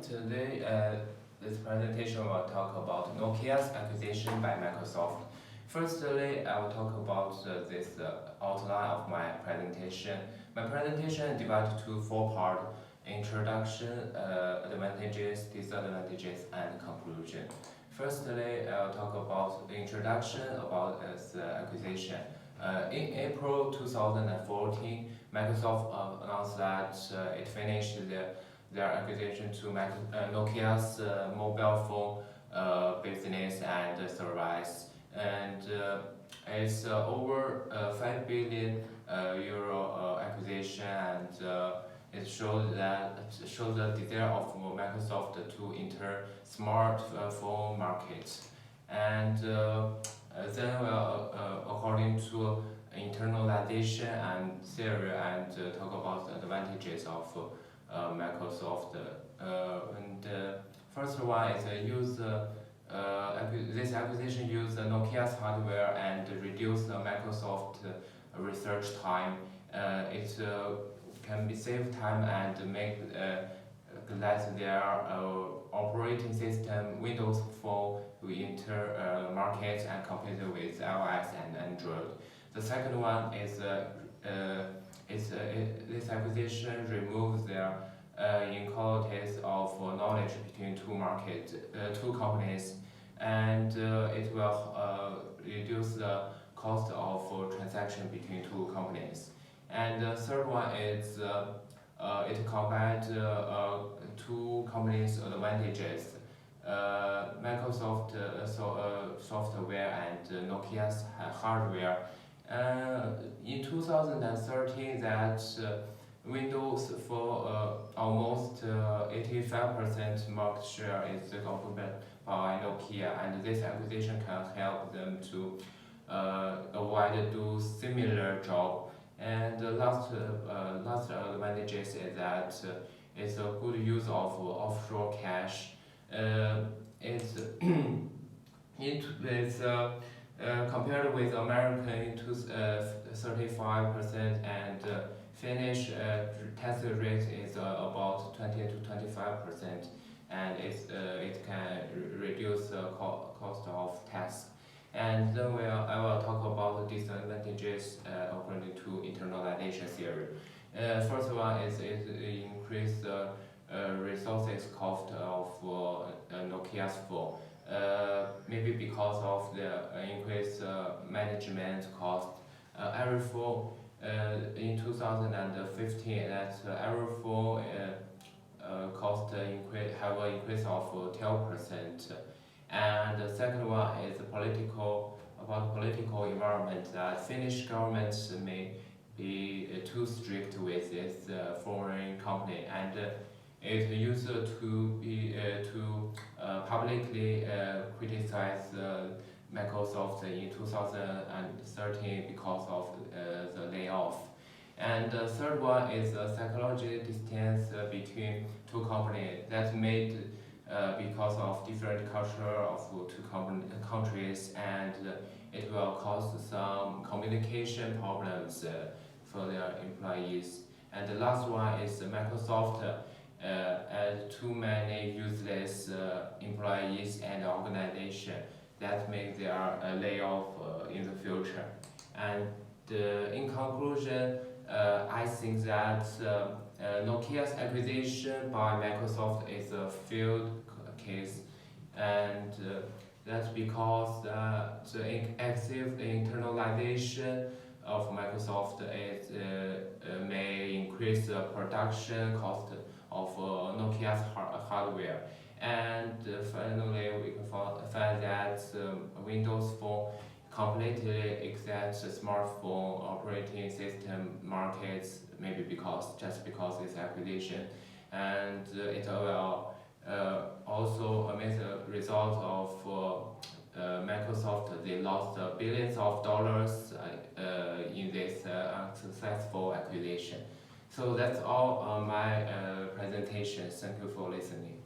Today, this presentation will talk about Nokia's acquisition by Microsoft. Firstly, I will talk about this outline of my presentation. My presentation is divided to four parts: introduction, advantages, disadvantages, and conclusion. Firstly, I will talk about the introduction about this acquisition. In April 2014, Microsoft announced that it finished their acquisition to Nokia's mobile phone business and service, and it's over 5 billion euro acquisition, and it shows the desire of Microsoft to enter smartphone market, and then according to internalization and theory, and talk about the advantages of Microsoft. First one is this acquisition use Nokia's hardware and reduce the Microsoft research time. It can be save time and make let their operating system Windows Phone will enter market and compete with iOS and Android. The second one is this acquisition removes their inequalities of knowledge between two companies, and it will reduce the cost of transaction between two companies. And the third one is it combines two companies' advantages. Microsoft software and Nokia's hardware. In 2013, that Windows for almost 85% market share is occupied by Nokia, and this acquisition can help them to avoid do similar job. And the last advantages is that it's a good use of offshore cash. It's compared with American to 35%, and Finnish tax rate is about 20 to 25%, and it can reduce the cost of tax. And then I will talk about the disadvantages according to internalization theory. First one is it increase the resources cost of Nokia's phone. Maybe because of the increased management cost. Every phone in 2015, that every phone cost have an increase of 12%. And the second one is political environment. That Finnish government may be too strict with this foreign company, and it used to be to publicly criticize Microsoft in 2013 because of the layoff. And the third one is the psychological distance between two companies that made because of different culture of two countries, and it will cause some communication problems for their employees. And the last one is Microsoft has too many useless employees and organization that make their layoff in the future. And in conclusion, I think that Nokia's acquisition by Microsoft is a failed case, and that's because the active internalization of Microsoft may increase the production cost of Nokia's hardware. And finally, we can find that Windows Phone completely exits the smartphone operating system markets, maybe just because it's acquisition, and it will also as a result of Microsoft, they lost billions of dollars in this unsuccessful acquisition. So that's all my presentation. Thank you for listening.